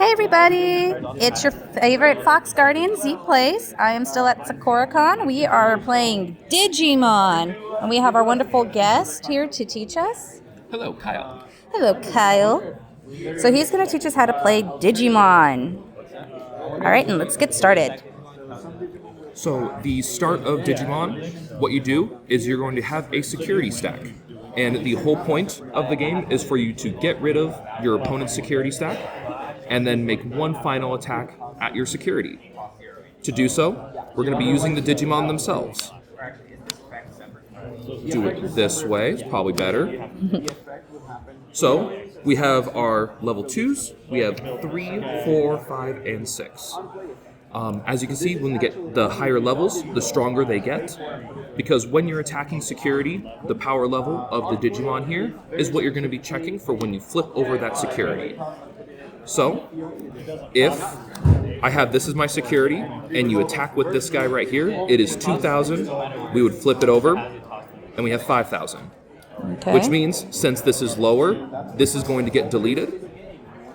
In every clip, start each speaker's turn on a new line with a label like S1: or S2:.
S1: Hey everybody! It's your favorite Fox Guardian Z Plays. I am still at SakuraCon. We are playing Digimon, and we have our wonderful guest here to teach us.
S2: Hello, Kyle.
S1: Hello, Kyle. So he's going to teach us how to play Digimon. All right, and let's get started.
S2: So the start of Digimon, what you do is you're going to have a security stack. And the whole point of the game is for you to get rid of your opponent's security stack and then make one final attack at your security. To do so, we're going to be using the Digimon themselves. Do it this way, it's probably better. So, we have our level 2s, we have 3, 4, 5, and 6. As you can see, when they get the higher levels, the stronger they get. Because when you're attacking security, the power level of the Digimon here is what you're going to be checking for when you flip over that security. So, if I have this as my security, and you attack with this guy right here, it is 2,000, we would flip it over, and we have 5,000.
S1: Okay.
S2: Which means, since this is lower, this is going to get deleted.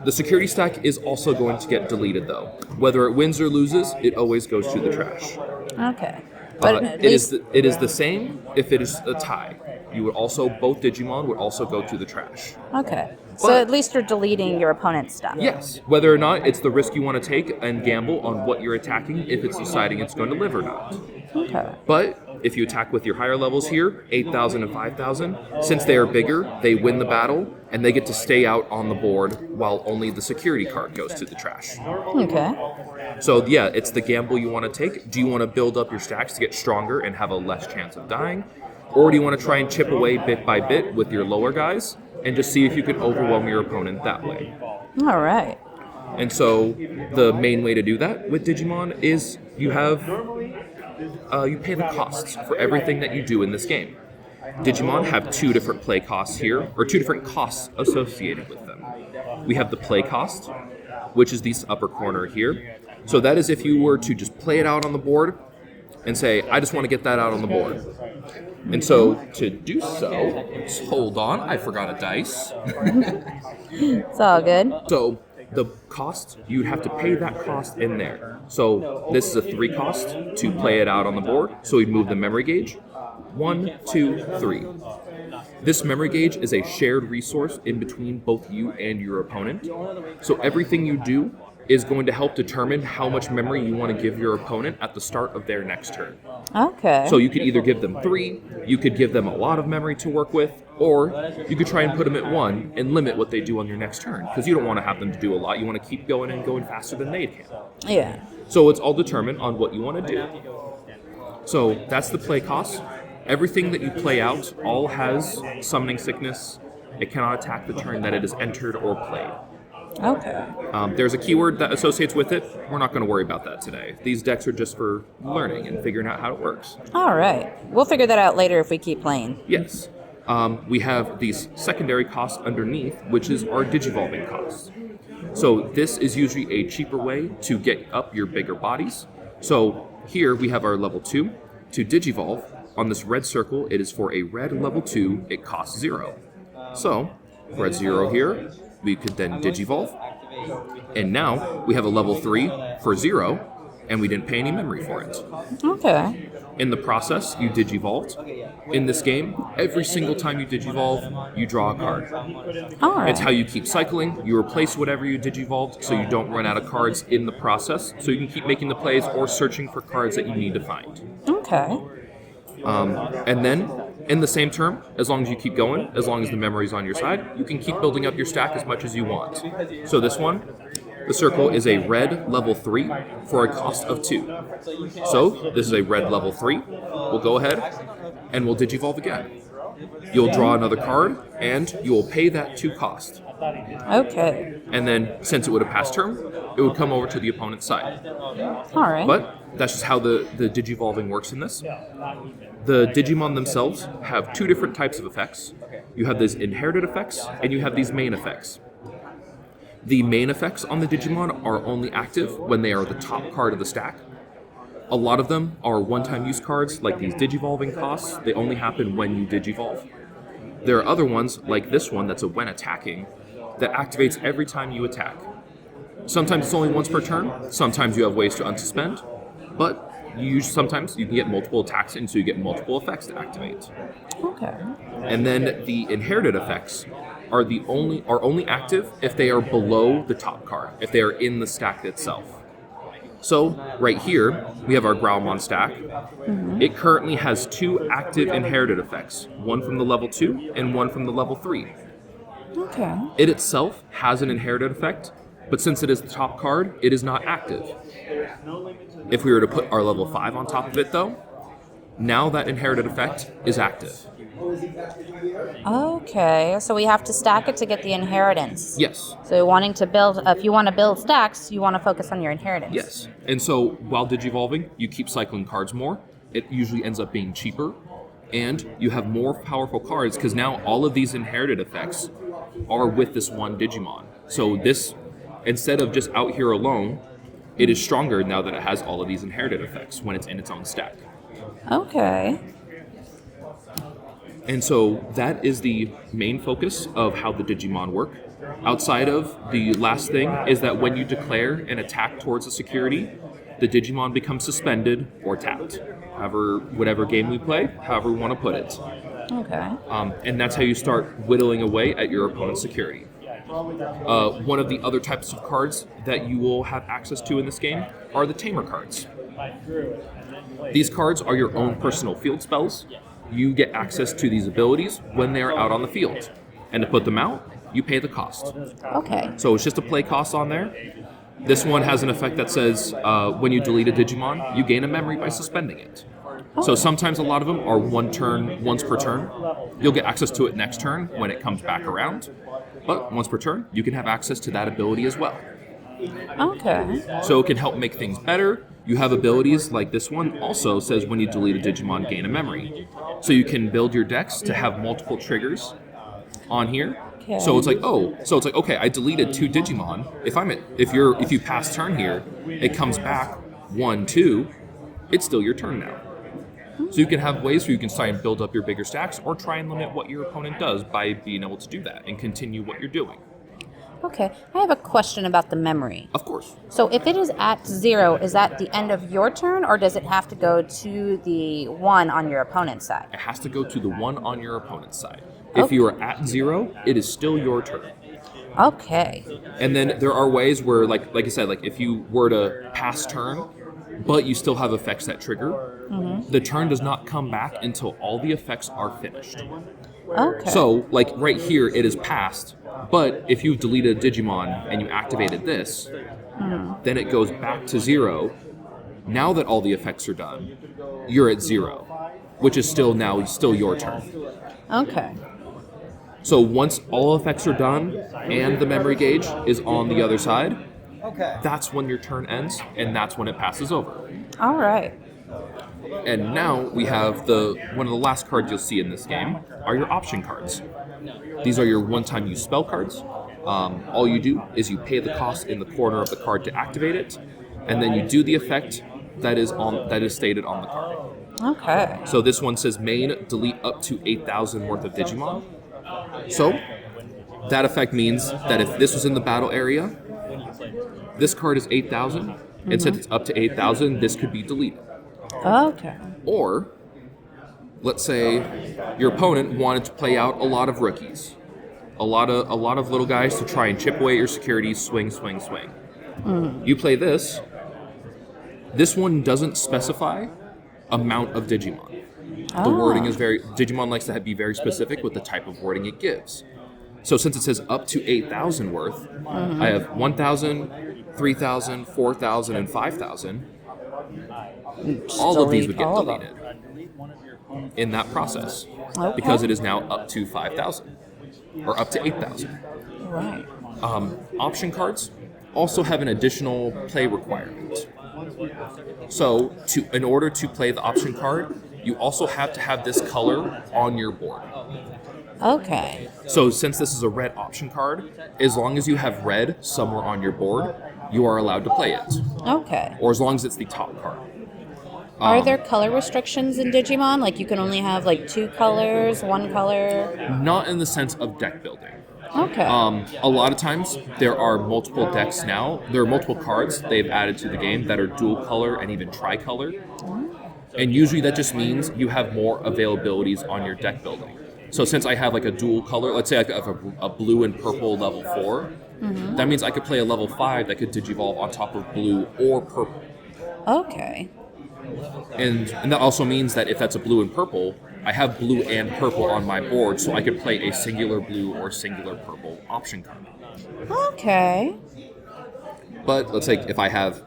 S2: The security stack is also going to get deleted, though. Whether it wins or loses, it always goes to the trash.
S1: Okay. But
S2: it is the same if it is a tie. You would also, both Digimon would also go to the trash.
S1: Okay. So
S2: But-
S1: at least you're deleting your opponent's stuff.
S2: Yes, whether or not it's the risk you want to take and gamble on what you're attacking if it's deciding it's going to live or not.
S1: Okay.
S2: But if you attack with your higher levels here, 8,000 and 5,000, since they are bigger, they win the battle, and they get to stay out on the board while only the security card goes to the trash.
S1: Okay.
S2: So yeah, it's the gamble you want to take. Do you want to build up your stacks to get stronger and have a less chance of dying? Or do you want to try and chip away bit by bit with your lower guys and just see if you can overwhelm your opponent that way?
S1: All right.
S2: And so the main way to do that with Digimon is you pay the costs for everything that you do in this game. Digimon have two different play costs here, or two different costs associated with them. We have the play cost, which is this upper corner here. So that is if you were to just play it out on the board and say, I just want to get that out on the board. And so to do so, hold on, I forgot a dice.
S1: It's all good.
S2: So the cost, you'd have to pay that cost in there. So this is a 3 cost to play it out on the board. So we'd move the memory gauge. 1, 2, 3. This memory gauge is a shared resource in between both you and your opponent. So everything you do is going to help determine how much memory you want to give your opponent at the start of their next turn.
S1: Okay.
S2: So you could either give them 3, you could give them a lot of memory to work with, or you could try and put them at 1 and limit what they do on your next turn, because you don't want to have them to do a lot. You want to keep going and going faster than they can.
S1: Yeah.
S2: So it's all determined on what you want to do. So that's the play cost. Everything that you play out all has summoning sickness. It cannot attack the turn that it is entered or played.
S1: Okay.
S2: There's a keyword that associates with it. We're not going to worry about that today. These decks are just for learning and figuring out how it works.
S1: All right. We'll figure that out later if we keep playing.
S2: Yes. We have these secondary costs underneath, which is our digivolving costs. So this is usually a cheaper way to get up your bigger bodies. So here we have our level 2. To digivolve, on this red circle, it is for a red level 2, it costs 0. So, if we're at 0 here, we could then digivolve. And now we have a level 3 for 0, and we didn't pay any memory for it.
S1: Okay.
S2: In the process, you digivolved. In this game, every single time you digivolve, you draw a card.
S1: All right.
S2: It's how you keep cycling. You replace whatever you digivolved so you don't run out of cards in the process, so you can keep making the plays or searching for cards that you need to find.
S1: Okay.
S2: And then, in the same term, as long as you keep going, as long as the memory's on your side, you can keep building up your stack as much as you want. So this one, the circle is a red level 3 for a cost of 2. So this is a red level 3. We'll go ahead and we'll digivolve again. You'll draw another card and you will pay that 2 cost.
S1: Okay.
S2: And then, since it would have passed turn, it would come over to the opponent's side.
S1: All right.
S2: But that's just how the digivolving works in this. The Digimon themselves have 2 different types of effects. You have these inherited effects, and you have these main effects. The main effects on the Digimon are only active when they are the top card of the stack. A lot of them are one-time use cards, like these digivolving costs. They only happen when you digivolve. There are other ones, like this one that's a when attacking, that activates every time you attack. Sometimes it's only once per turn. Sometimes you have ways to unsuspend. But sometimes you can get multiple attacks in, so you get multiple effects to activate.
S1: Okay.
S2: And then the inherited effects are only active if they are below the top card, if they are in the stack itself. So right here, we have our Growlmon stack. It currently has 2 active inherited effects, one from the level 2 and one from the level 3.
S1: Okay.
S2: It itself has an inherited effect, but since it is the top card, it is not active. If we were to put our level 5 on top of it, though, now that inherited effect is active.
S1: Okay, so we have to stack it to get the inheritance.
S2: Yes.
S1: So wanting to build, if you want to build stacks, you want to focus on your inheritance.
S2: Yes. And so while digivolving, you keep cycling cards more. It usually ends up being cheaper, and you have more powerful cards because now all of these inherited effects are with this one Digimon. So this, instead of just out here alone, it is stronger now that it has all of these inherited effects when it's in its own stack.
S1: Okay.
S2: And so that is the main focus of how the Digimon work. Outside of the last thing is that when you declare an attack towards a security, the Digimon becomes suspended or tapped. Whatever game we play, however we want to put it.
S1: Okay.
S2: And that's how you start whittling away at your opponent's security. One of the other types of cards that you will have access to in this game are the Tamer cards. These cards are your own personal field spells. You get access to these abilities when they are out on the field. And to put them out, you pay the cost.
S1: Okay.
S2: So it's just a play cost on there. This one has an effect that says when you delete a Digimon, you gain a memory by suspending it. So sometimes a lot of them are once per turn. You'll get access to it next turn when it comes back around. But once per turn, you can have access to that ability as well.
S1: Okay.
S2: So it can help make things better. You have abilities like this one also says when you delete a Digimon, gain a memory. So you can build your decks to have multiple triggers on here.
S1: Okay.
S2: So it's like, okay, I deleted 2 Digimon. If you pass turn here, it comes back 1, 2, it's still your turn now. So you can have ways where you can try and build up your bigger stacks or try and limit what your opponent does by being able to do that and continue what you're doing.
S1: Okay. I have a question about the memory.
S2: Of course.
S1: So if it is at 0, is that the end of your turn, or does it have to go to the 1 on your opponent's side?
S2: It has to go to the 1 on your opponent's side. If you are at 0, it is still your turn.
S1: Okay.
S2: And then there are ways where, like I said, like if you were to pass turn, but you still have effects that trigger, the turn does not come back until all the effects are finished.
S1: Okay.
S2: So, like right here, it is passed, but if you deleted a Digimon and you activated this, then it goes back to 0. Now that all the effects are done, you're at 0, which is still your turn.
S1: Okay.
S2: So once all effects are done and the memory gauge is on the other side, that's when your turn ends, and that's when it passes over.
S1: All right.
S2: And now we have one of the last cards you'll see in this game are your option cards. These are your one-time use spell cards. All you do is you pay the cost in the corner of the card to activate it, and then you do the effect that is stated on the card.
S1: Okay.
S2: So this one says main delete up to 8,000 worth of Digimon. So that effect means that if this was in the battle area, this card is 8,000, and since it's up to 8,000, this could be deleted.
S1: Okay.
S2: Or, let's say your opponent wanted to play out a lot of rookies, a lot of little guys to try and chip away at your security, swing. You play this. This one doesn't specify amount of Digimon. The wording is Digimon likes to be very specific with the type of wording it gives. So since it says up to 8,000 worth, I have 1,000, 3,000, 4,000, and 5,000. All of these would get deleted in that process because it is now up to 5,000 or up to 8,000.
S1: Right.
S2: Option cards also have an additional play requirement. So in order to play the option card, you also have to have this color on your board.
S1: Okay.
S2: So since this is a red option card, as long as you have red somewhere on your board, you are allowed to play it.
S1: Okay.
S2: Or as long as it's the top card.
S1: Are there color restrictions in Digimon? Like you can only have like 2 colors, 1 color?
S2: Not in the sense of deck building.
S1: Okay.
S2: A lot of times there are multiple decks now. There are multiple cards they've added to the game that are dual color and even tricolor. And usually that just means you have more availabilities on your deck building. So since I have like a dual color, let's say I have a blue and purple level 4, that means I could play a level 5 that could digivolve on top of blue or purple.
S1: Okay.
S2: And that also means that if that's a blue and purple, I have blue and purple on my board, so I could play a singular blue or singular purple option card.
S1: Okay.
S2: But let's say if I have,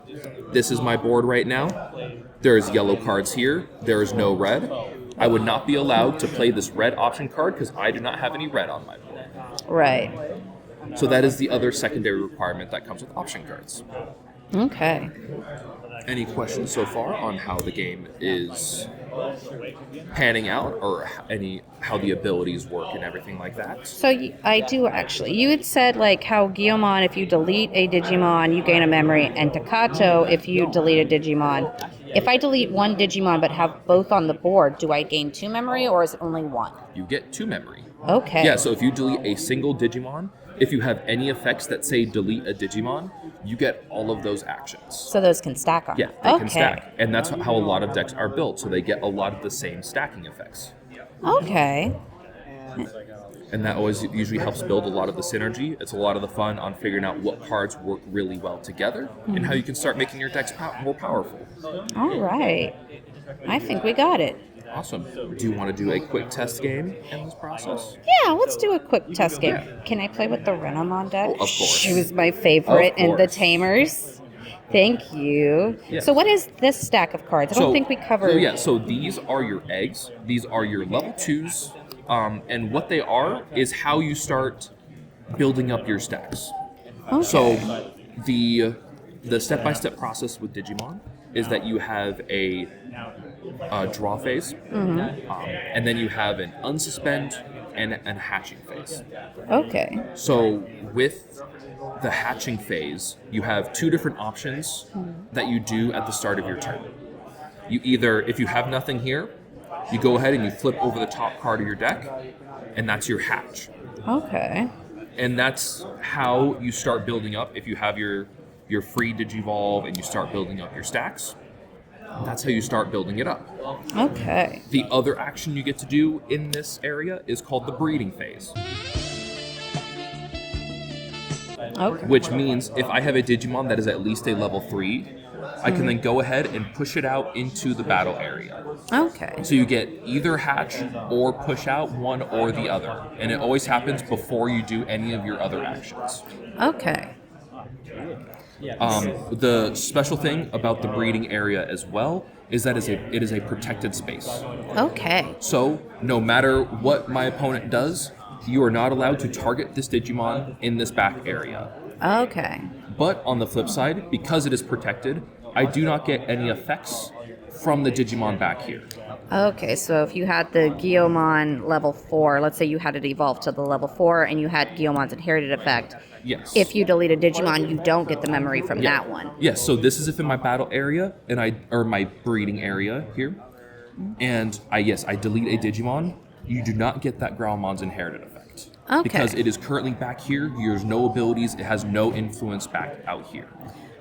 S2: this is my board right now, there's yellow cards here, there is no red. I would not be allowed to play this red option card because I do not have any red on my board.
S1: Right.
S2: So that is the other secondary requirement that comes with option cards.
S1: Okay.
S2: Any questions so far on how the game is panning out, or how the abilities work and everything like that?
S1: So I do actually. You had said like how Guillemon, if you delete a Digimon, you gain a memory, and Takato, if you delete a Digimon. If I delete one Digimon but have both on the board, do I gain 2 memory or is it only 1?
S2: You get 2 memory.
S1: Okay.
S2: Yeah, so if you delete a single Digimon, if you have any effects that say delete a Digimon, you get all of those actions.
S1: So those can stack on.
S2: Yeah, they can stack. And that's how a lot of decks are built, so they get a lot of the same stacking effects.
S1: Okay.
S2: And that always usually helps build a lot of the synergy. It's a lot of the fun on figuring out what cards work really well together and how you can start making your decks more powerful.
S1: All right. I think we got it.
S2: Awesome. Do you want to do a quick test game in this process?
S1: Yeah, let's do a quick test game. Can I play with the Renamon deck?
S2: Oh, of course.
S1: She was my favorite
S2: Of
S1: in the
S2: course.
S1: Tamers. Thank you.
S2: Yeah.
S1: So what is this stack of cards? I don't think we covered...
S2: So these are your eggs. These are your level 2s. And what they are is how you start building up your stacks.
S1: Okay.
S2: So the step-by-step process with Digimon is that you have a draw phase, and then you have an unsuspend and a hatching phase.
S1: Okay.
S2: So with the hatching phase, you have 2 different options that you do at the start of your turn. You either, if you have nothing here, you go ahead and you flip over the top card of your deck, and that's your hatch.
S1: Okay.
S2: And that's how you start building up. If you have your free Digivolve and you start building up your stacks, that's how you start building it up.
S1: Okay.
S2: The other action you get to do in this area is called the breeding phase.
S1: Okay.
S2: Which means if I have a Digimon that is at least a level 3, I can then go ahead and push it out into the battle area.
S1: Okay.
S2: So you get either hatch or push out, one or the other. And it always happens before you do any of your other actions.
S1: Okay.
S2: The special thing about the breeding area as well is that it is a protected space.
S1: Okay.
S2: So no matter what my opponent does, you are not allowed to target this Digimon in this back area.
S1: Okay.
S2: But on the flip side, because it is protected, I do not get any effects from the Digimon back here.
S1: Okay, so if you had the Guillemon level 4, let's say you had it evolve to the level 4 and you had Guillemon's inherited effect.
S2: Yes.
S1: If you delete a Digimon, you don't get the memory from that one.
S2: Yes, so this is if in my battle area or my breeding area here, and I delete a Digimon, you do not get that Growlmon's inherited effect.
S1: Okay.
S2: Because it is currently back here, there's no abilities, it has no influence back out here.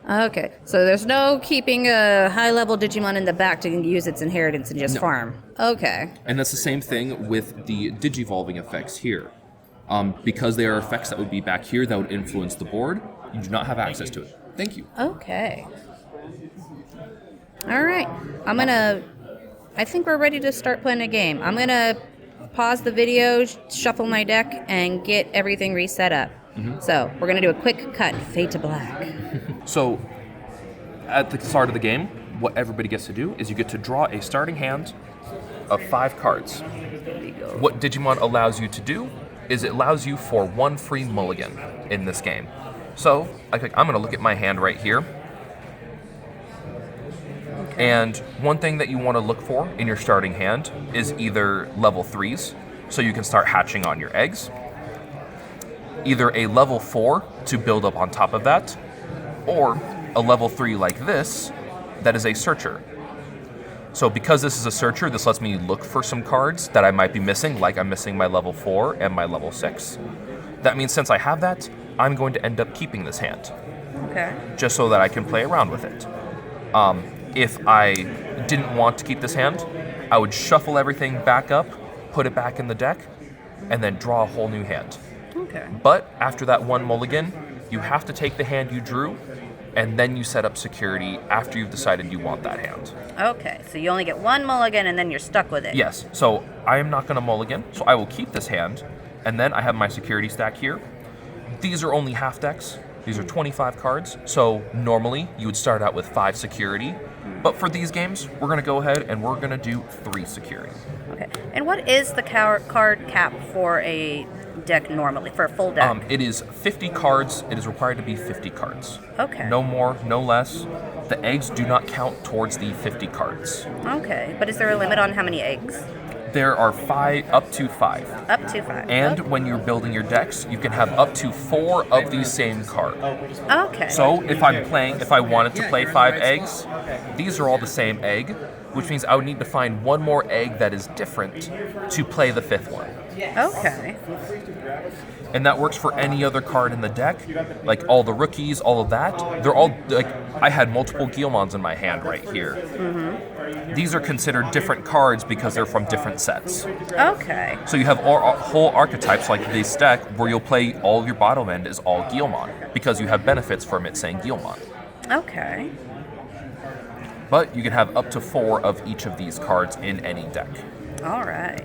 S1: Okay, so there's no keeping a high-level Digimon in the back to use its inheritance and just farm. Okay.
S2: And that's the same thing with the Digivolving effects here. Because they are effects that would be back here that would influence the board, you do not have access to it. Thank you.
S1: Okay. All right. I think we're ready to start playing a game. I'm going to pause the video, shuffle my deck, and get everything reset up. So we're going to do a quick cut, fade to black.
S2: So, at the start of the game, what everybody gets to do is you get to draw a starting hand of 5 cards. What Digimon allows you to do is it allows you for 1 free mulligan in this game. So, I'm going to look at my hand right here. And one thing that you want to look for in your starting hand is either level 3s, so you can start hatching on your eggs, either a level 4 to build up on top of that, or a level 3 like this that is a searcher. So because this is a searcher, this lets me look for some cards that I might be missing, like I'm missing my level 4 and my level 6. That means since I have that, I'm going to end up keeping this hand,
S1: Okay.
S2: just so that I can play around with it. If I didn't want to keep this hand, I would shuffle everything back up, put it back in the deck, and then draw a whole new hand.
S1: Okay.
S2: But after that one mulligan, you have to take the hand you drew, and then you set up security after you've decided you want that hand.
S1: Okay, so you only get one mulligan and then you're stuck with it.
S2: Yes, so I am not going to mulligan, so I will keep this hand, and then I have my security stack here. These are only half decks. These are 25 cards, so normally you would start out with 5 security, but for these games, we're going to go ahead and we're going to do 3 security.
S1: Okay, and what is the card cap for a deck normally, for a full deck?
S2: It is 50 cards. It is required to be 50 cards.
S1: Okay.
S2: No more, no less. The eggs do not count towards the 50 cards.
S1: Okay, but is there a limit on how many eggs?
S2: There are 5, up to 5.
S1: Up to 5.
S2: And when you're building your decks, you can have up to 4 of the same card.
S1: Okay.
S2: So if I wanted to play 5 eggs, these are all the same egg, which means I would need to find one more egg that is different to play the 5th one.
S1: Okay.
S2: And that works for any other card in the deck, like all the rookies, all of that. They're all, like, I had multiple Guilmons in my hand right here. Mm-hmm. These are considered different cards because they're from different sets.
S1: Okay.
S2: So you have whole archetypes like this deck where you'll play all of your bottom end is all Guilmon because you have benefits from it saying Guilmon.
S1: Okay.
S2: But you can have up to 4 of each of these cards in any deck.
S1: All right.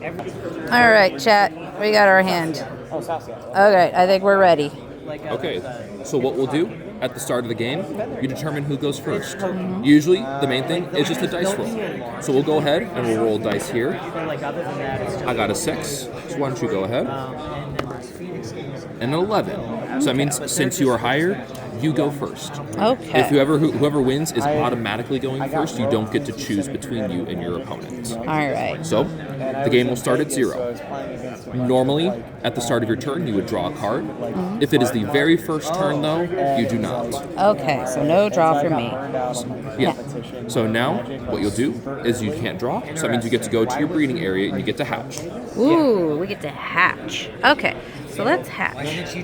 S1: All right, chat. We got our hand. Okay, I think we're ready.
S2: Okay, so what we'll do at the start of the game, you determine who goes first. Mm-hmm. Usually, the main thing is just a dice roll. So we'll go ahead and we'll roll dice here. I got a 6, so why don't you go ahead? And an 11. So that means since you are higher, you go first.
S1: Okay.
S2: If whoever wins is automatically going first, you don't get to choose between you and your opponent.
S1: All right.
S2: So the game will start at 0. Normally, at the start of your turn, you would draw a card. Mm-hmm. If it is the very first turn, though, you do not.
S1: Okay, so no draw for me.
S2: Yeah. So now, what you'll do is you can't draw, so that means you get to go to your breeding area and you get to hatch.
S1: Ooh, we get to hatch. Okay, so let's hatch.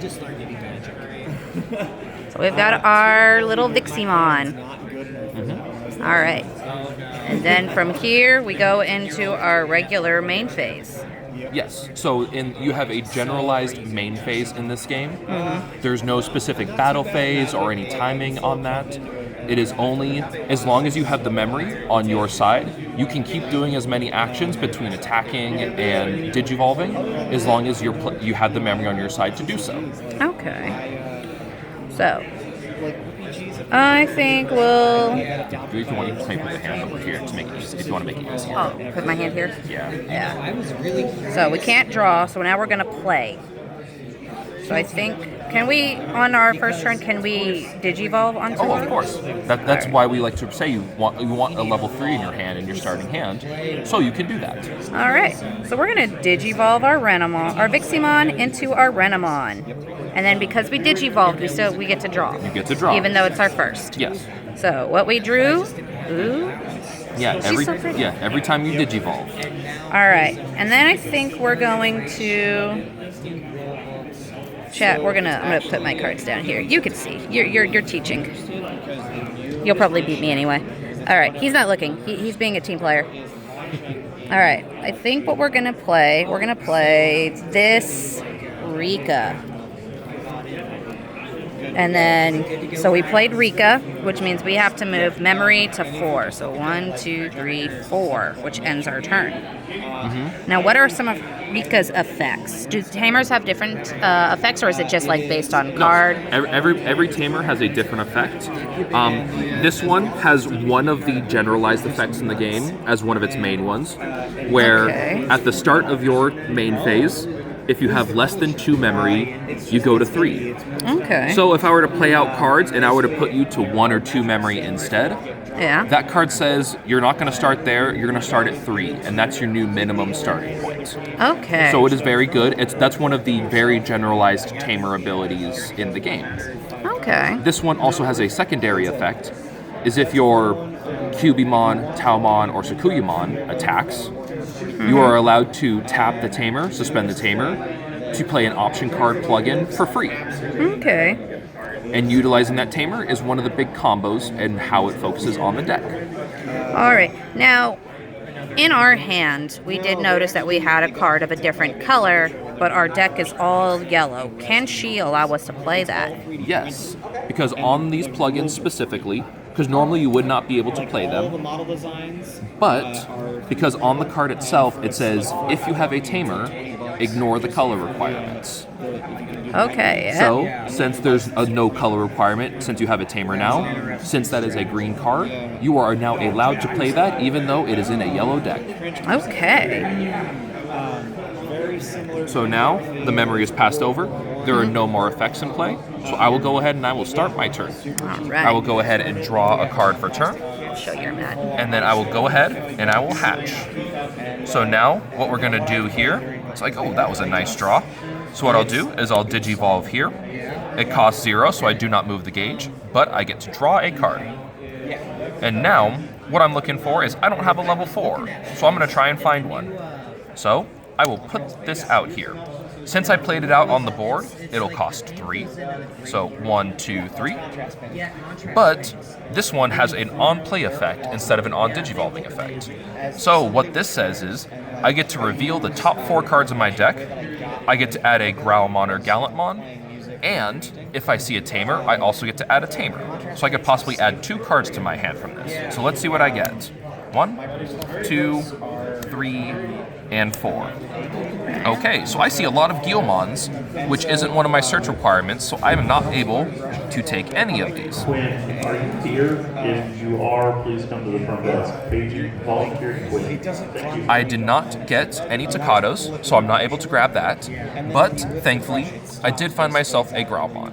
S1: So we've got our little Viximon. Mm-hmm. All right. And then from here, we go into our regular main phase.
S2: Yes. So you have a generalized main phase in this game. Mm-hmm. There's no specific battle phase or any timing on that. It is only, as long as you have the memory on your side, you can keep doing as many actions between attacking and digivolving, as long as you have the memory on your side to do so.
S1: Okay. So, I think we'll...
S2: If you want, you can put the hand over here to make it easy, if you want to make it easier.
S1: Oh, put my hand here?
S2: Yeah.
S1: Yeah. So we can't draw, so now we're going to play. So I think, can we, on our first turn, can we digivolve onto
S2: Oh,
S1: one?
S2: of course. That's why we like to say you want a level 3 in your hand in your starting hand, so you can do that.
S1: All right. So we're going to digivolve our Viximon into our Renamon. And then because we digivolved, we get to draw.
S2: You get to draw.
S1: Even though it's our first.
S2: Yes.
S1: So what we drew, ooh.
S2: Yeah, every time you digivolve.
S1: All right. And then I think we're going to... Chat, I'm gonna put my cards down here. You can see. You're teaching. You'll probably beat me anyway. All right, he's not looking. He's being a team player. All right, I think what we're gonna play this Rika. And then, so we played Rika, which means we have to move memory to 4. So 1, 2, 3, 4, which ends our turn. Mm-hmm. Now, what are some of Rika's effects? Do tamers have different effects, or is it just like based on card?
S2: No, every tamer has a different effect. This one has one of the generalized effects in the game as one of its main ones, where at the start of your main phase, if you have less than 2 memory, you go to 3.
S1: Okay.
S2: So if I were to play out cards and I were to put you to 1 or 2 memory instead, that card says you're not going to start there, you're going to start at 3, and that's your new minimum starting point.
S1: Okay.
S2: So it is very good. That's one of the very generalized tamer abilities in the game.
S1: Okay.
S2: This one also has a secondary effect, is if your Cubimon, Taomon, or Sakuyamon attacks, you are allowed to tap the tamer, suspend the tamer, to play an option card plugin for free.
S1: Okay.
S2: And utilizing that tamer is one of the big combos and how it focuses on the deck.
S1: All right. Now, in our hand, we did notice that we had a card of a different color, but our deck is all yellow. Can she allow us to play that?
S2: Yes, because on these plugins specifically, because normally you would not be able to play them, but because on the card itself it says, if you have a tamer, ignore the color requirements.
S1: Okay. Yeah.
S2: So, since there's a no color requirement, since you have a tamer now, since that is a green card, you are now allowed to play that even though it is in a yellow deck.
S1: Okay.
S2: So now, the memory is passed over, there are no more effects in play, so I will go ahead and I will start my turn.
S1: All right.
S2: I will go ahead and draw a card for turn,
S1: I'll show your mat.
S2: and then I will go ahead and I will hatch. So now, what we're going to do here, it's like, oh, that was a nice draw. So what I'll do is I'll Digivolve here. It costs 0, so I do not move the gauge, but I get to draw a card. And now, what I'm looking for is I don't have a level 4, so I'm going to try and find one. So, I will put this out here. Since I played it out on the board, it'll cost 3. So 1, 2, 3. But this one has an on-play effect instead of an on-digivolving effect. So what this says is, I get to reveal the top 4 cards of my deck, I get to add a Growlmon or Gallantmon, and if I see a Tamer, I also get to add a Tamer. So I could possibly add 2 cards to my hand from this. So let's see what I get. 1, 2, 3, and 4. Okay, so I see a lot of Guilmons, which isn't one of my search requirements, so I'm not able to take any of these.
S3: Quinn, are you here? If you are, please come to the front desk. Paging, volunteer, Quinn. Thank you.
S2: I did not get any Tocados, so I'm not able to grab that, but thankfully, I did find myself a Growlmon.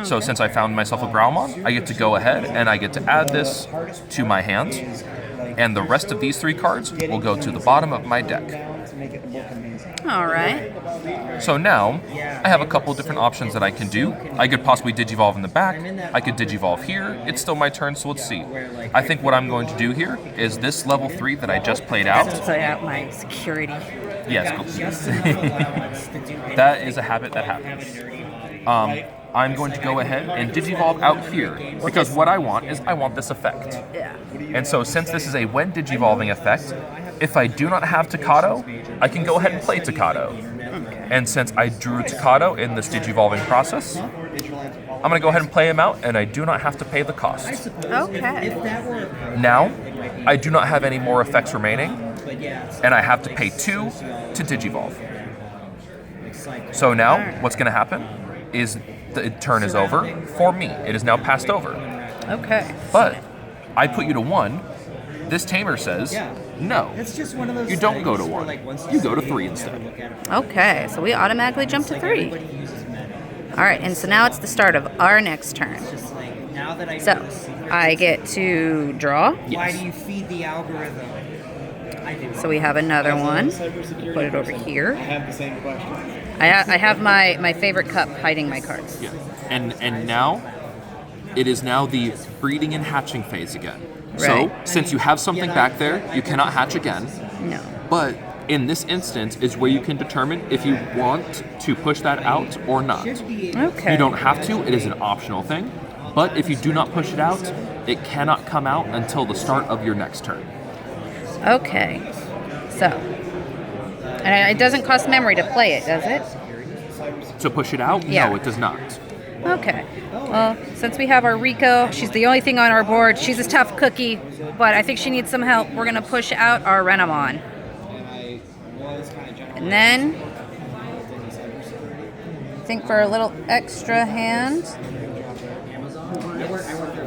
S2: So since I found myself a Growlmon, I get to go ahead and I get to add this to my hand, and the rest of these 3 cards will go to the bottom of my deck.
S1: All right.
S2: So now, I have a couple different options that I can do. I could possibly Digivolve in the back, I could Digivolve here, it's still my turn, so let's see. I think what I'm going to do here is this level 3 that I just played out.
S1: Play out my security.
S2: Yes, go. That is a habit that happens. I'm going to go ahead and Digivolve out here, because what I want is I want this effect.
S1: Yeah.
S2: And so since this is a when Digivolving effect, if I do not have Tocado, I can go ahead and play Tocado. And since I drew Tocado in this Digivolving process, I'm going to go ahead and play him out, and I do not have to pay the cost.
S1: Okay.
S2: Now, I do not have any more effects remaining, and I have to pay 2 to Digivolve. So now, what's going to happen is the turn is over for me. It is now passed over.
S1: Okay.
S2: But I put you to 1. This tamer says, no, you don't go to 1. You go to 3 instead.
S1: Okay, so we automatically jump to 3. All right, and so now it's the start of our next turn. So I get to draw.
S4: Why do you feed the algorithm?
S1: So we have another one. Put it over here.
S3: I have the same question.
S1: I have my favorite cup hiding my cards.
S2: Yeah. And now, it is now the breeding and hatching phase again. So,
S1: Right.
S2: since you have something back there, you cannot hatch again.
S1: No.
S2: But in this instance is where you can determine if you want to push that out or not.
S1: Okay.
S2: You don't have to, it is an optional thing. But if you do not push it out, it cannot come out until the start of your next turn.
S1: Okay. So. And it doesn't cost memory to play it, does it?
S2: To push it out?
S1: Yeah.
S2: No, it does not.
S1: Okay. Well, since we have our Rico, she's the only thing on our board. She's a tough cookie, but I think she needs some help. We're going to push out our Renamon. And then, I think for a little extra hand,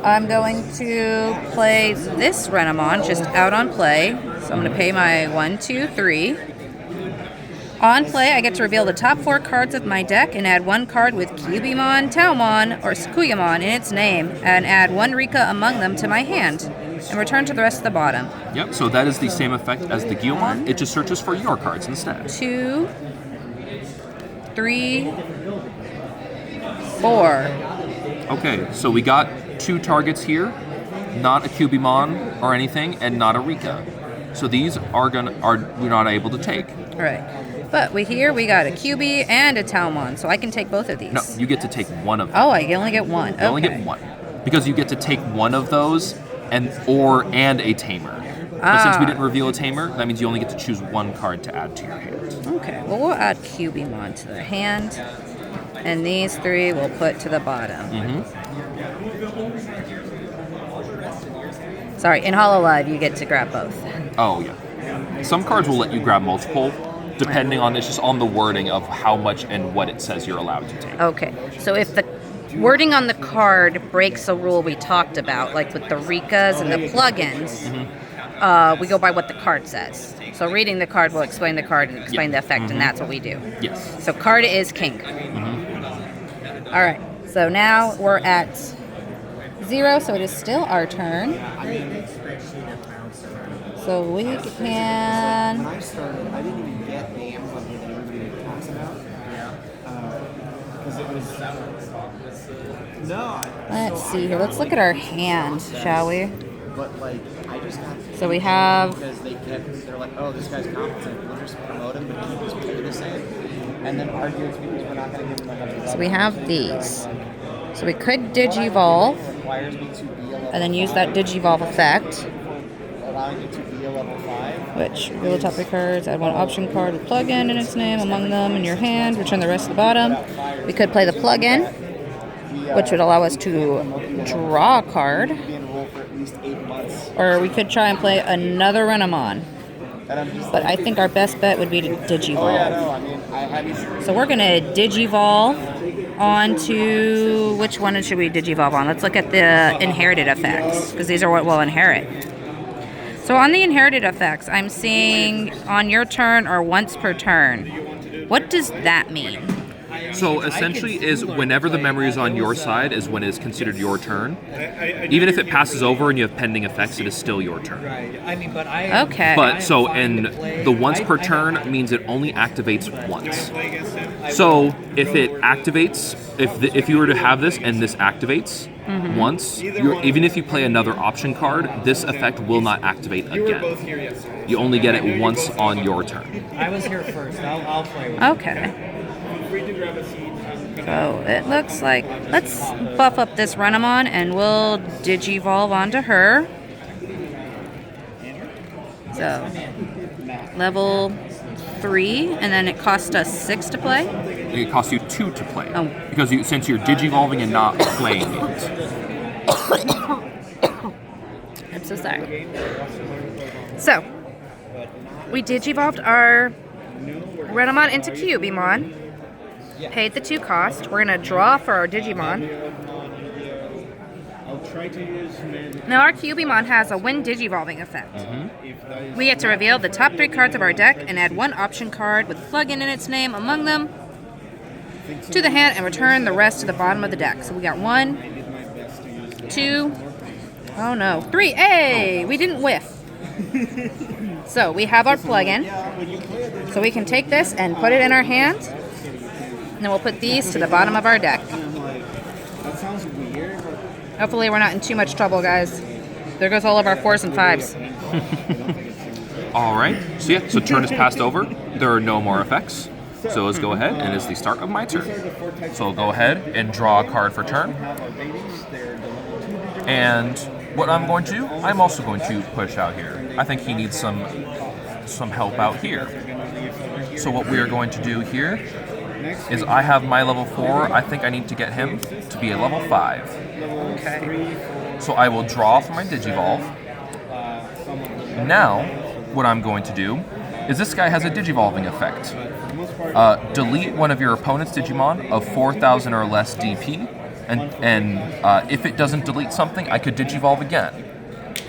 S1: I'm going to play this Renamon just out on play. So I'm going to pay my 1, 2, 3. On play, I get to reveal the top 4 cards of my deck and add 1 card with Cubimon, Taomon, or Sakuyamon in its name, and add 1 Rika among them to my hand, and return to the rest of the bottom.
S2: Yep, so that is the same effect as the Guilmon. It just searches for your cards instead.
S1: 2, 3, 4.
S2: Okay, so we got 2 targets here, not a Cubimon or anything, and not a Rika. So these we're not able to take.
S1: All right. But we got a QB and a Talmon, so I can take both of these.
S2: No, you get to take one of them.
S1: Oh, I only get one.
S2: You only get one. Because you get to take one of those and a tamer. But since we didn't reveal a tamer, that means you only get to choose one card to add to your hand.
S1: Okay, well, we'll add Cubimon to the hand. And these 3 we'll put to the bottom. Sorry, in Hololive, you get to grab both.
S2: Oh, yeah. Some cards will let you grab multiple, depending on, it's just on the wording of how much and what it says you're allowed to take.
S1: Okay, so if the wording on the card breaks a rule we talked about, like with the Rikas and the plugins, we go by what the card says. So reading the card will explain the card and explain the effect, and that's what we do.
S2: Yes.
S1: So card is king. All right, so now we're at 0, so it is still our turn. So we can...
S4: When I started, I didn't even get the Amazon hit that everybody talks about. Because it was... No.
S1: Let's see here. Let's look at our hand, shall we?
S4: But, like, I just got...
S1: So we have...
S4: Because they're like, oh, this guy's competent. We'll just promote him, but keep his pay the same. And then argue it's because we're not going to give him another level.
S1: So we have these. So we could Digivolve,
S4: Requires me to be a level
S1: and then use that Digivolve effect.
S4: allowing you to be a level 5.
S1: Which, reveal the top 3 cards, add one option card with plug-in in its name among them in your hand, return the rest to the bottom. We could play the plug-in, which would allow us to draw a card.
S4: Be enrolled for at least 8 months.
S1: Or we could try and play another Renamon.
S4: And I'm just
S1: But I think our best bet would be to Digivolve.
S4: Oh, yeah, no, I mean,
S1: So we're going to Digivolve onto... Which one should we Digivolve on? Let's look at the inherited effects, because these are what we'll inherit. So on the inherited effects, I'm seeing on your turn or once per turn. What does that mean?
S2: So essentially is whenever the memory is on your side is when it is considered your turn. Even if it passes over and you have pending effects, it is still your turn.
S1: Okay.
S2: But so, and the once per turn means it only activates once. So if it activates, if you were to have this and this activates once, even if you play another option card, this effect will not activate again. You only get it once on your turn.
S4: I was here first. I'll play with
S1: Okay. So it looks like, let's buff up this Renamon and we'll Digivolve onto her. So, level 3, and then it cost us 6 to play?
S2: It costs you 2 to play.
S1: Oh.
S2: Because since you're Digivolving and not playing it.
S1: I'm so sorry. So, we Digivolved our Renamon into Cubimon. Paid the 2 cost. We're going to draw for our Digimon. Now our Cubimon has a when Digivolving effect. We get to reveal the top 3 cards of our deck and add one option card with plug-in in its name among them to the hand and return the rest to the bottom of the deck. So we got 1, 2, oh no, 3. Hey, we didn't whiff. So we have our plug-in. So we can take this and put it in our hand. And then we'll put these to the bottom of our deck.
S4: That sounds weird.
S1: Hopefully we're not in too much trouble, guys. There goes all of our 4s and 5s.
S2: All right. So yeah, so turn is passed over. There are no more effects. So let's go ahead, and it's the start of my turn. So I'll go ahead and draw a card for turn. And what I'm going to do, I'm also going to push out here. I think he needs some help out here. So what we are going to do here is I have my level 4. I think I need to get him to be a level 5.
S1: Okay.
S2: So I will draw for my Digivolve. Now, what I'm going to do is this guy has a Digivolving effect. Delete one of your opponent's Digimon of 4,000 or less DP, and if it doesn't delete something, I could Digivolve again.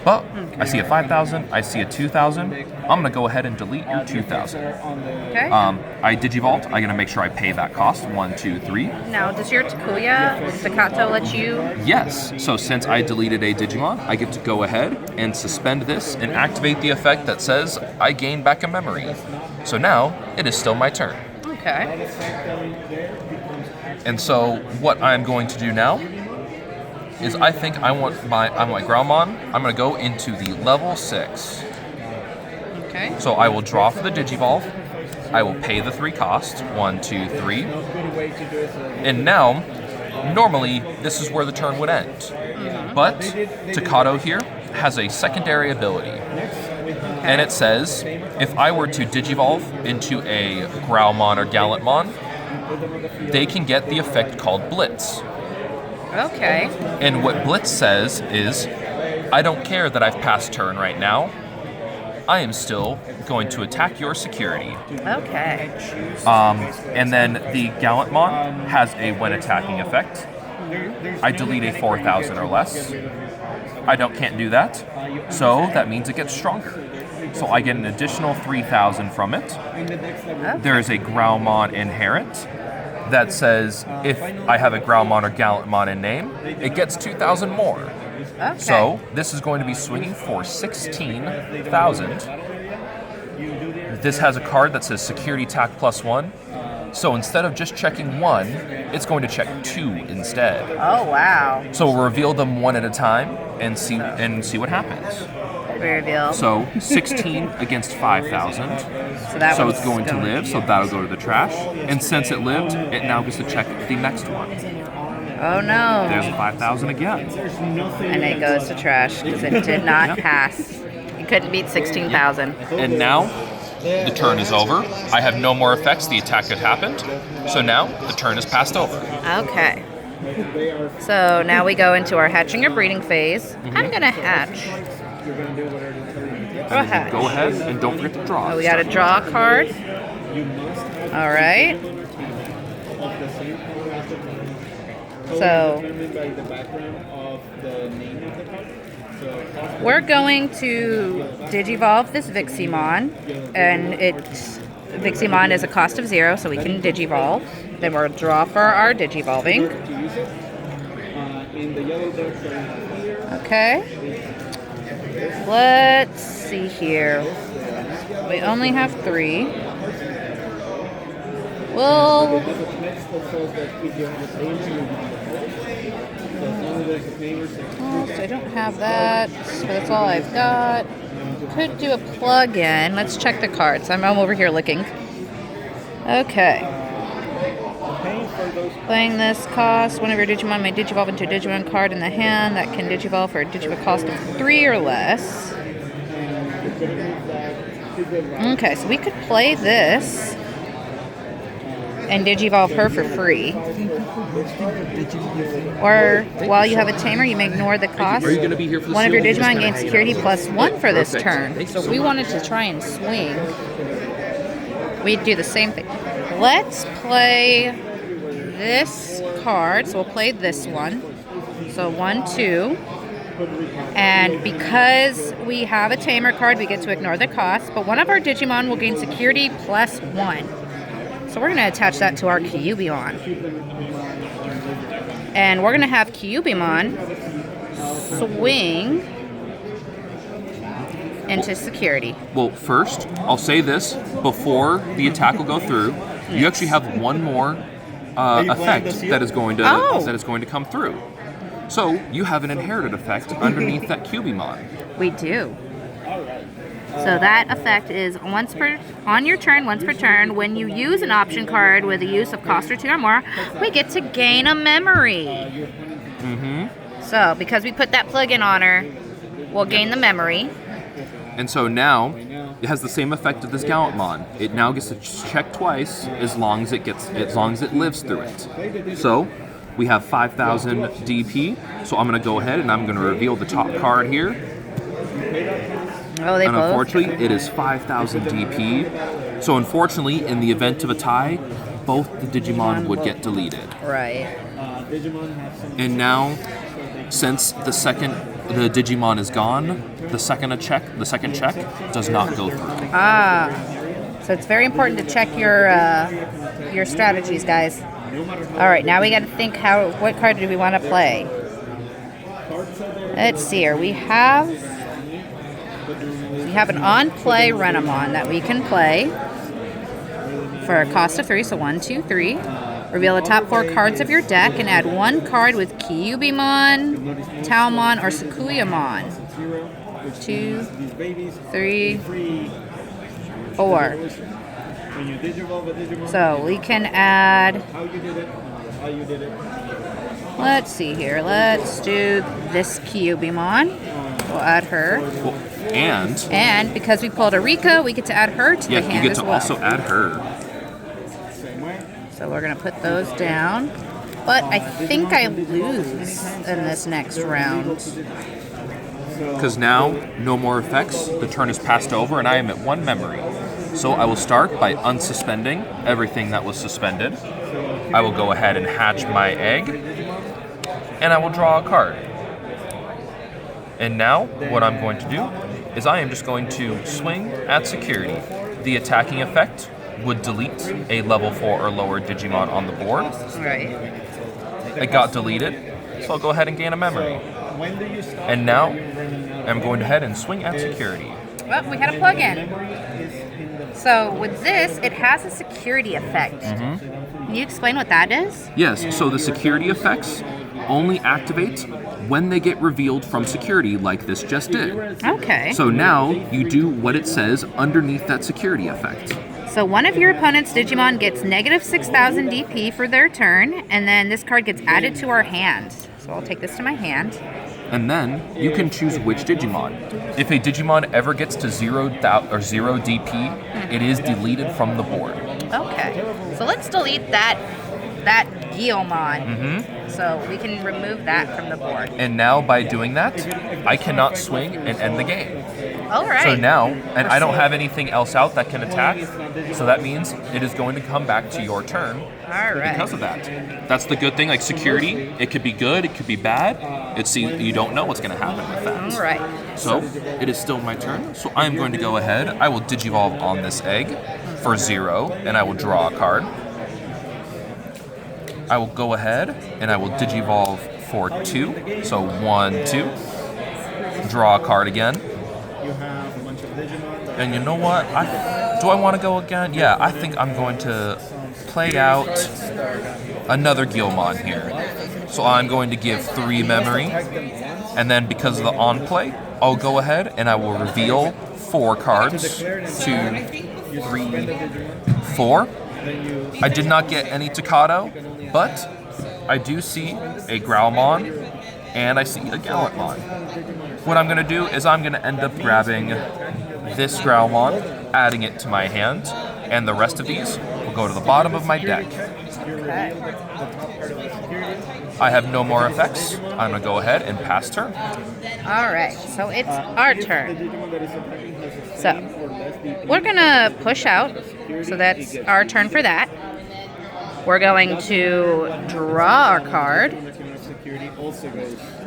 S2: But I see a 5,000, I see a 2,000. I'm gonna go ahead and delete your 2,000.
S1: Okay.
S2: I Digivolved. I'm gonna make sure I pay that cost. 1, 2, 3.
S1: Now, does your Takuya Staccato let you?
S2: Yes. So since I deleted a Digimon, I get to go ahead and suspend this and activate the effect that says I gain back a memory. So now it is still my turn.
S1: Okay.
S2: And so what I'm going to do now is I think I want my Groundmon. I'm going to go into the level 6.
S1: Okay.
S2: So I will draw for the Digivolve. I will pay the 3 cost. 1, 2, 3. And now, normally, this is where the turn would end. But Takato here has a secondary ability. And it says, if I were to Digivolve into a Growlmon or Gallantmon, they can get the effect called Blitz.
S1: Okay.
S2: And what Blitz says is, I don't care that I've passed turn right now. I am still going to attack your security.
S1: Okay.
S2: And then the Gallantmon has a when attacking effect. I delete a 4,000 or less. Can't do that. So that means it gets stronger. So I get an additional 3,000 from it. There is a Growlmon inherent that says if I have a Growlmon or Gallantmon in name, it gets 2,000 more.
S1: Okay.
S2: So this is going to be swinging for 16,000. This has a card that says Security Attack +1. So instead of just checking 1, it's going to check 2 instead.
S1: Oh, wow.
S2: So we'll reveal them 1 at a time and see what happens.
S1: Reveal.
S2: So 16 against 5,000. So it's going to live, so that'll go to the trash. And since it lived, it now gets to check the next one.
S1: Oh no.
S2: There's 5,000 again.
S1: And it goes to trash because it did not pass. It couldn't beat 16,000.
S2: And now the turn is over. I have no more effects. The attack had happened. So now the turn is passed over.
S1: Okay. So now we go into our hatching or breeding phase. I'm going to hatch. Go ahead.
S2: Go ahead and don't forget to draw.
S1: Oh, we got to draw a card. All right. So we're going to Digivolve this Viximon, and Viximon is a cost of 0, so we can Digivolve. Then we'll draw for our Digivolving. Okay. Let's see here. We only have 3. Well, I don't have that, so that's all I've got. Could do a plug-in. Let's check the cards. I'm over here looking. Okay. Playing this cost, one of your Digimon may Digivolve into a Digimon card in the hand that can Digivolve for a Digimon cost of 3 or less. Okay, so we could play this and Digivolve her for free. Or while you have a tamer, you may ignore the cost.
S2: Are you going to be here for the
S1: One of your
S2: sealed?
S1: Digimon gains security +1 for this
S2: Perfect.
S1: turn.
S2: Thank you
S1: So
S2: so
S1: if we
S2: much.
S1: wanted to try and swing, we'd do the same thing. Let's play this card. So we'll play this one. So 1, 2. And because we have a tamer card, we get to ignore the cost. But one of our Digimon will gain security +1. So we're going to attach that to our Kyubimon. And we're going to have Kyubimon swing into security.
S2: Well, first, I'll say this. Before the attack will go through, you actually have one more effect that is going to come through. So you have an inherited effect underneath that Kyubimon.
S1: We do. So that effect is on your turn, once per turn. When you use an option card with a use of cost or 2 or more, we get to gain a memory.
S2: Mm-hmm.
S1: So because we put that plug-in on her, we'll gain the memory.
S2: And so now it has the same effect of this Gallantmon. It now gets to check twice as long as it lives through it. So we have 5,000 DP. So I'm going to go ahead and I'm going to reveal the top card here.
S1: Oh, they
S2: And
S1: both?
S2: unfortunately, it is 5,000 DP. So unfortunately, in the event of a tie, both the Digimon would get deleted.
S1: Right.
S2: And now, since the Digimon is gone, the second check does not go through.
S1: Ah. So it's very important to check your strategies, guys. All right, now we got to think what card do we want to play? Let's see here. We have an on-play Renamon that we can play for a cost of 3, so 1, 2, 3. Reveal the top 4 cards of your deck and add 1 card with Kyubimon, Taomon, or Sakuyamon. 2, 3, 4.
S4: When you digivolve a Digimon,
S1: So we can add,
S4: how you did it, how you did it.
S1: let's see here. Let's do this Kyubimon. We'll add her.
S2: Well, and
S1: And because we pulled a Rika, we get to add her to
S2: yeah,
S1: the hand
S2: you get
S1: as
S2: to
S1: well.
S2: also add her.
S4: Same way.
S1: So we're going to put those down. But I think I lose in this next round.
S2: Because now, no more effects, the turn is passed over, and I am at 1 memory. So I will start by unsuspending everything that was suspended. I will go ahead and hatch my egg, and I will draw a card. And now, what I'm going to do is I am just going to swing at security. The attacking effect would delete a level 4 or lower Digimon on the board.
S1: Right.
S2: It got deleted, so I'll go ahead and gain a memory.
S4: When do you stop?
S2: And now, I'm going ahead and swing at security.
S1: Well, we had a plug-in. So with this, it has a security effect. Can you explain what that is?
S2: Yes, so the security effects only activate when they get revealed from security, like this just did.
S1: Okay.
S2: So now, you do what it says underneath that security effect.
S1: So one of your opponent's Digimon gets negative 6,000 DP for their turn, and then this card gets added to our hand. So I'll take this to my hand.
S2: And then, you can choose which Digimon. If a Digimon ever gets to 0 DP, it is deleted from the board.
S1: Okay. So let's delete that Guiomon. So we can remove that from the board.
S2: And now, by doing that, I cannot swing and end the game.
S1: All right.
S2: So now, and I don't have anything else out that can attack, so that means it is going to come back to your turn
S1: All right.
S2: because of that. That's the good thing, like security, it could be good, it could be bad. You don't know what's going to happen with that.
S1: All right.
S2: So, it is still my turn, so I'm going to go ahead. I will Digivolve on this egg for 0, and I will draw a card. I will go ahead, and I will Digivolve for 2, so 1, 2. Draw a card again.
S4: You have a bunch of Digimon.
S2: And you know what? Do I want to go again? Yeah, I think I'm going to play out another Guilmon here. So I'm going to give 3 memory. And then because of the on-play, I'll go ahead and I will reveal 4 cards. 2, 3, 4. I did not get any Takato, but I do see a Growlmon and I see a Gallantmon. What I'm going to do is I'm going to end up grabbing this Growlmon, adding it to my hand, and the rest of these will go to the bottom of my deck.
S1: Okay.
S2: I have no more effects. I'm going to go ahead and pass turn.
S1: All right. So it's our turn. So we're going to push out. So that's our turn for that. We're going to draw our card.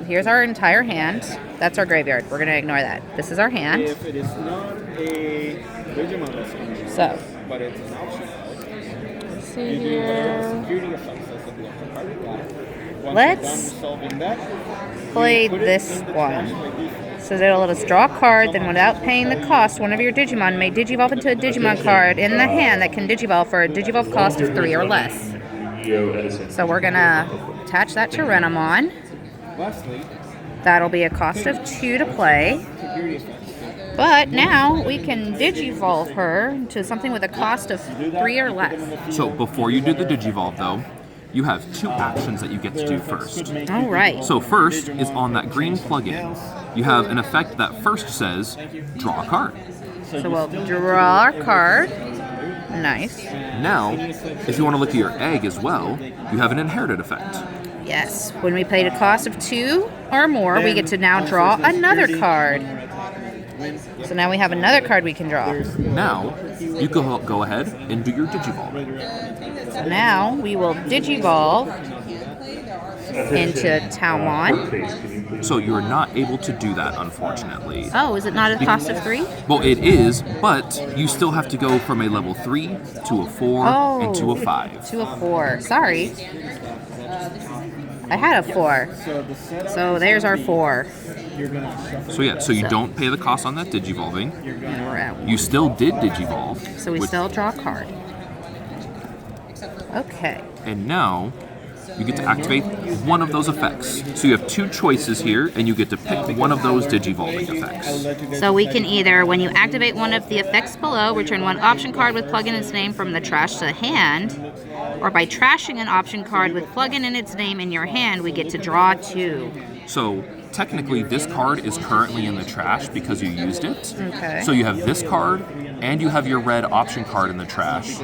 S1: Here's our entire hand. That's our graveyard. We're going to ignore that. This is our hand.
S4: If it is not a Digimon that's coming out,
S1: So
S4: but it's an option card,
S1: let's see
S4: you do
S1: here.
S4: security effects as a blocker card. Once you're
S1: Let's
S4: done solving that,
S1: play
S4: you put it
S1: this
S4: in the
S1: one.
S4: cache by default.
S1: So it'll let us draw a card, then without paying the cost, one of your Digimon may Digivolve into a Digimon card in the hand that can Digivolve for a Digivolve cost of 3 or less. So we're going to attach that to Renamon.
S4: Lastly,
S1: That'll be a cost of 2 to play.
S4: security effects.
S1: But now we can Digivolve her to something with a cost of 3 or less.
S2: So before you do the Digivolve, though, you have 2 actions that you get to do first.
S1: All right.
S2: So first is on that green plugin. You have an effect that first says, draw a card.
S1: So we'll draw our card. Nice.
S2: Now, if you want to look at your egg as well, you have an inherited effect.
S1: Yes. When we played a cost of 2 or more, we get to now draw another card. So now we have another card we can draw.
S2: Now, you go ahead and do your Digivolve.
S1: So now we will Digivolve into Taumon.
S2: So you're not able to do that, unfortunately.
S1: Oh, is it not a cost of 3?
S2: Well, it is, but you still have to go from a level 3 to a 4 and to a 5.
S1: To a 4. Sorry. I had a 4. So there's our 4.
S2: So yeah, so you don't pay the cost on that Digivolving.
S1: And we're at 1.
S2: You still did Digivolve.
S1: So we
S2: which-
S1: still draw a card. Okay.
S2: And now, you get to activate one of those effects. So you have two choices here, and you get to pick one of those digivolving effects.
S1: So we can either, when you activate one of the effects below, return one option card with plugin in its name from the trash to the hand, or by trashing an option card with plugin in its name in your hand, we get to draw 2.
S2: So technically, this card is currently in the trash because you used it.
S1: Okay.
S2: So you have this card, and you have your red option card in the trash.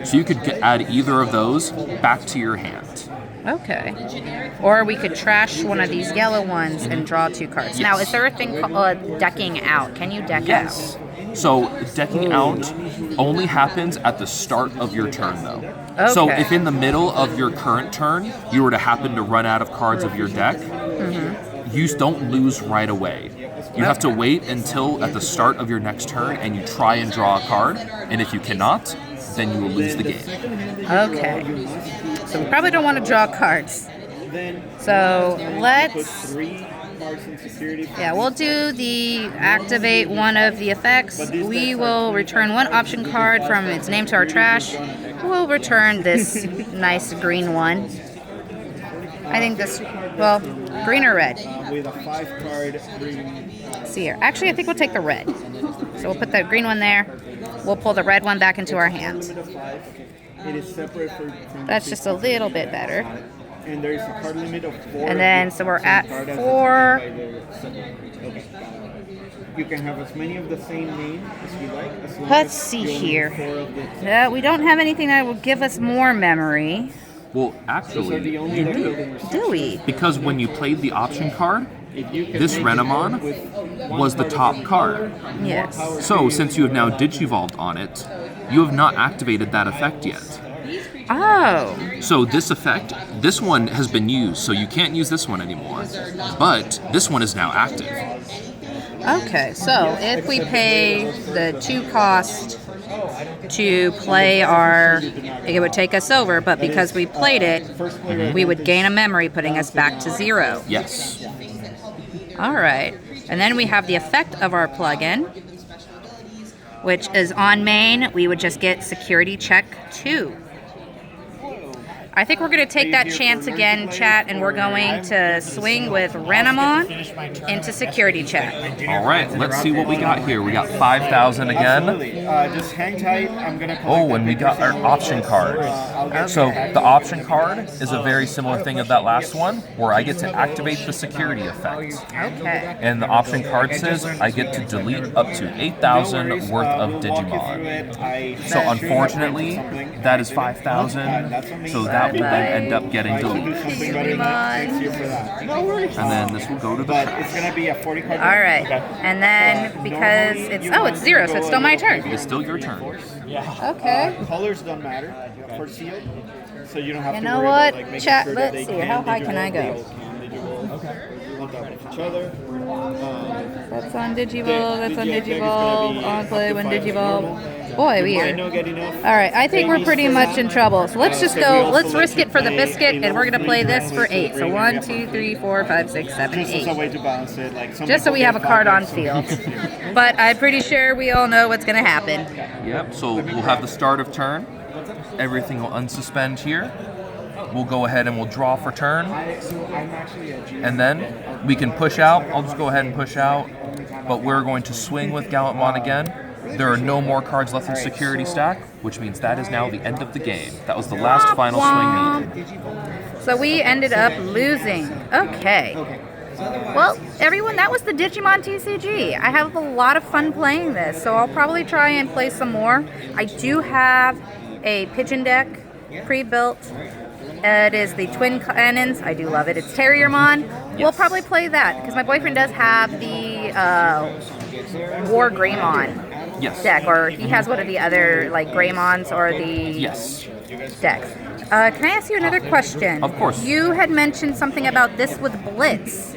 S2: So you could add either of those back to your hand.
S1: Okay. Or we could trash one of these yellow ones and draw 2 cards.
S2: Yes.
S1: Now, is there a thing called decking out? Can you deck out?
S2: So decking out only happens at the start of your turn, though.
S1: Okay.
S2: So if in the middle of your current turn you were to happen to run out of cards of your deck, you don't lose right away. You have to wait until at the start of your next turn and you try and draw a card, and if you cannot, then you will lose the game.
S1: Okay. So we probably don't want to draw cards. So let's... Yeah, we'll do the activate one of the effects. We will return one option card from its name to our trash. We'll return this nice green one. I think this, well, green or red?
S4: With a 5-card green.
S1: Let's see here. Actually, I think we'll take the red. So we'll put the green one there. We'll pull the red one back into our hand.
S4: It is separate from
S1: That's just a little bit better.
S4: and there is a card limit of 4.
S1: And then, so we're at 4.
S4: Okay. You can have as many of the same name as you like. As long
S1: Let's
S4: as
S1: see
S4: you only
S1: here.
S4: have 4 of the
S1: We don't have anything that will give us more memory.
S2: Well,
S4: Those are
S2: actually,
S4: the only
S2: you do.
S4: building restrictions.
S1: Do we?
S2: Because when you played the option card,
S4: If you can
S2: this
S4: make
S2: Renamon
S4: it with one
S2: was the
S4: card
S2: top
S4: of
S2: card.
S1: Yes.
S2: So since you have now digivolved on it, you have not activated that effect yet.
S1: Oh.
S2: So this effect, this one has been used, so you can't use this one anymore. But this one is now active.
S1: Okay, so if we pay the 2 cost to play our, it would take us over, but because we played it, we would gain a memory, putting us back to 0.
S2: Yes.
S1: All right, and then we have the effect of our plugin, which is on main. We would just get security check 2. I think we're going to take that chance again, chat, and we're going to swing with Renamon into security check.
S2: All right, let's see what we got here. We got 5,000 again.
S4: Absolutely. Just hang tight. I'm gonna.
S2: Oh, and we got our option card. So the option card is a very similar thing of that last one, where I get to activate the security effect.
S1: Okay.
S2: And the option card says I get to delete up to 8,000 worth of Digimon. So unfortunately, that is 5,000. So that will then end up getting deleted.
S4: Thanks you for that.
S2: And then this will go to the
S4: But
S2: trash.
S4: it's gonna be a 40 card.
S1: All right, and then because it's 0, so it's still my turn.
S2: It's still your turn.
S1: Okay.
S4: Colors don't matter for sealed, so you don't have
S1: You
S4: to
S1: know
S4: worry
S1: what?
S4: about like making
S1: Chat,
S4: sure
S1: let's
S4: that they
S1: see, how high can I go?
S4: On top of each other.
S1: That's on Digivolve, that's on Digivolve, on play when Digivolve. Boy,
S4: You might
S1: weird.
S4: not get enough.
S1: All right, I think we're pretty much in trouble. So let's just go, let's risk it for the biscuit, and we're going to play this for 8. So 1, 2, 3, 4, 5, 6, 7,
S4: Just as a
S1: 8.
S4: way to balance it, like some
S1: Just so
S4: people
S1: we have a
S4: get
S1: card
S4: 5
S1: on
S4: bucks,
S1: field.
S4: some-
S1: But I'm pretty sure we all know what's going to happen.
S2: Yep, so we'll have the start of turn. Everything will unsuspend here. We'll go ahead and we'll draw for turn. And then we can push out. I'll just go ahead and push out. But we're going to swing with Gallantmon again. There are no more cards left in security stack, which means that is now the end of the game. That was the last final swing needed.
S1: So we ended up losing. Okay. Well, everyone, that was the Digimon TCG. I have a lot of fun playing this, so I'll probably try and play some more. I do have a pigeon deck pre-built. It is the Twin Cannons. I do love it. It's Terriermon. We'll probably play that, because my boyfriend does have the War Greymon
S2: Yes.
S1: deck, or he has one of the other, like, Greymons or the
S2: Yes.
S1: decks. Can I ask you another question?
S2: Of course.
S1: You had mentioned something about this with Blitz.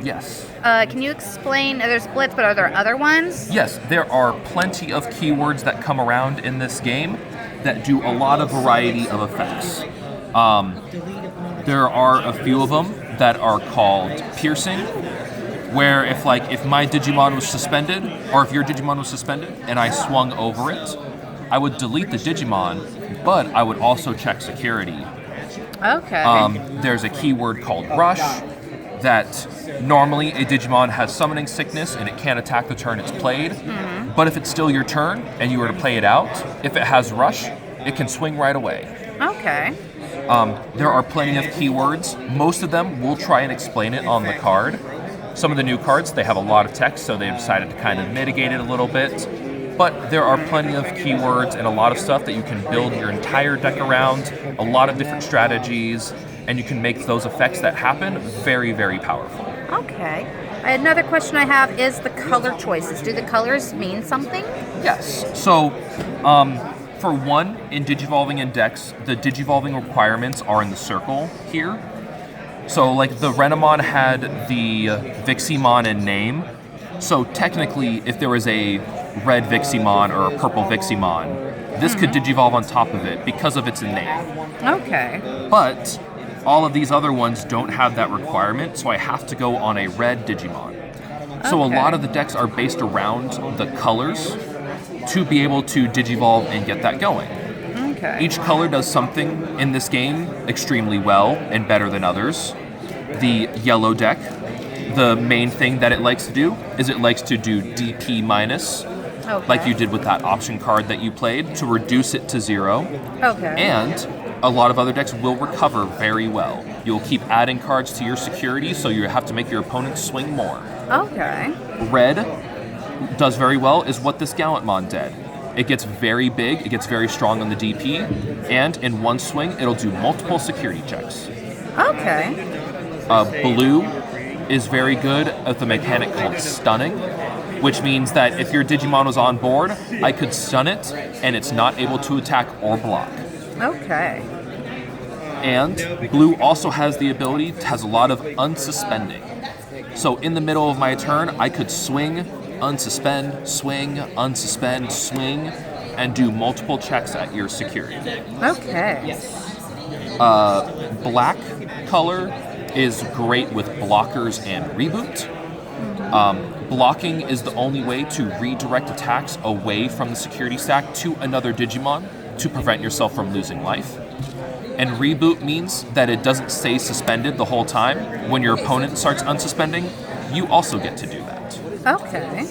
S2: Yes.
S1: Can you explain? There's Blitz, but are there other ones?
S2: Yes, there are plenty of keywords that come around in this game that do a lot of variety of effects. There are a few of them that are called piercing, where if my Digimon was suspended, or if your Digimon was suspended and I swung over it, I would delete the Digimon, but I would also check security.
S1: Okay.
S2: There's a keyword called Rush that normally a Digimon has summoning sickness and it can't attack the turn it's played. But if it's still your turn and you were to play it out, if it has Rush, it can swing right away.
S1: Okay.
S2: There are plenty of keywords. Most of them will try and explain it on the card. Some of the new cards, they have a lot of text, so they've decided to kind of mitigate it a little bit. But there are plenty of keywords and a lot of stuff that you can build your entire deck around, a lot of different strategies, and you can make those effects that happen very, very powerful.
S1: Okay. Another question I have is the color choices. Do the colors mean something?
S2: Yes. So, for one, in Digivolving Index, the Digivolving requirements are in the circle here. So, like, the Renamon had the Viximon in name. So, technically, if there was a red Viximon or a purple Viximon, this could Digivolve on top of it because of its name.
S1: Okay.
S2: But all of these other ones don't have that requirement, so I have to go on a red Digimon. So a lot of the decks are based around the colors to be able to Digivolve and get that going.
S1: Okay.
S2: Each color does something in this game extremely well and better than others. The yellow deck, the main thing that it likes to do is it likes to do DP minus, like you did with that option card that you played, to reduce it to 0.
S1: Okay.
S2: And a lot of other decks will recover very well. You'll keep adding cards to your security, so you have to make your opponent swing more.
S1: Okay.
S2: Red does very well is what this Gallantmon did. It gets very big, it gets very strong on the DP, and in one swing, it'll do multiple security checks.
S1: Okay.
S2: Blue is very good at the mechanic called stunning, which means that if your Digimon was on board, I could stun it, and it's not able to attack or block.
S1: Okay.
S2: And blue also has the ability, has a lot of unsuspending. So in the middle of my turn, I could swing, unsuspend, swing, unsuspend, swing, and do multiple checks at your security.
S1: Okay.
S2: Black color is great with blockers and reboot. Blocking is the only way to redirect attacks away from the security stack to another Digimon to prevent yourself from losing life. And reboot means that it doesn't stay suspended the whole time. When your opponent starts unsuspending, you also get to do that.
S1: Okay.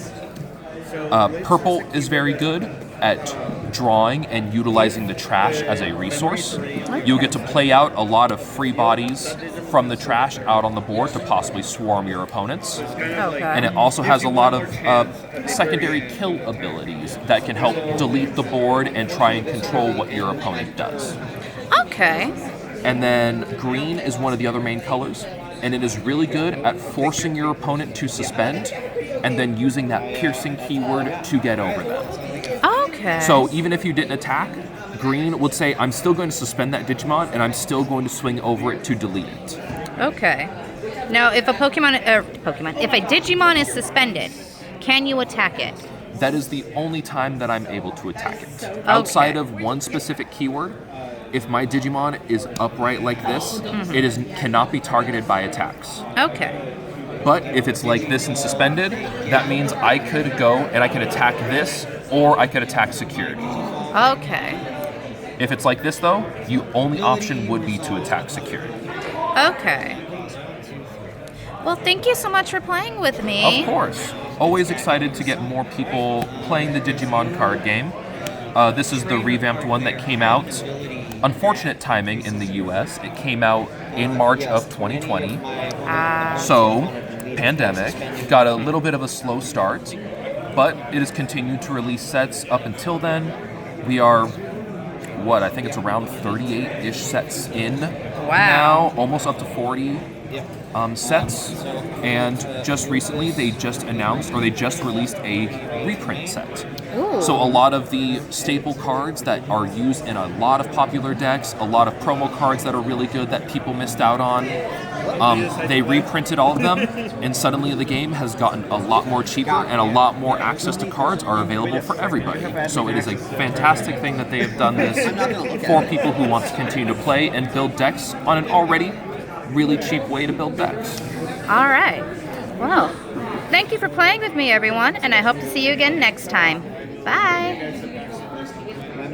S2: Purple is very good at drawing and utilizing the trash as a resource. You'll get to play out a lot of free bodies from the trash out on the board to possibly swarm your opponents.
S1: Okay.
S2: And it also has a lot of secondary kill abilities that can help delete the board and try and control what your opponent does.
S1: Okay.
S2: And then green is one of the other main colors, and it is really good at forcing your opponent to suspend and then using that piercing keyword to get over them.
S1: Okay.
S2: So even if you didn't attack, green would say, I'm still going to suspend that Digimon, and I'm still going to swing over it to delete it.
S1: Okay. Now, if a if a Digimon is suspended, can you attack it?
S2: That is the only time that I'm able to attack it. Outside of one specific keyword, if my Digimon is upright like this, it cannot be targeted by attacks.
S1: Okay.
S2: But if it's like this and suspended, that means I could go and I could attack this, or I could attack security.
S1: Okay.
S2: If it's like this, though, your only option would be to attack security.
S1: Okay. Well, thank you so much for playing with me.
S2: Of course. Always excited to get more people playing the Digimon card game. This is the revamped one that came out. Unfortunate timing in the US. It came out in March of 2020. So, pandemic. Got a little bit of a slow start, but it has continued to release sets up until then. We are, I think it's around 38-ish sets in now, almost up to 40 sets. And just recently, they just released a reprint set.
S1: Ooh.
S2: So a lot of the staple cards that are used in a lot of popular decks, a lot of promo cards that are really good that people missed out on, they reprinted all of them, and suddenly the game has gotten a lot more cheaper and a lot more access to cards are available for everybody. So it is a fantastic thing that they have done this for people who want to continue to play and build decks on an already really cheap way to build decks.
S1: All right. Well, thank you for playing with me, everyone, and I hope to see you again next time. Bye.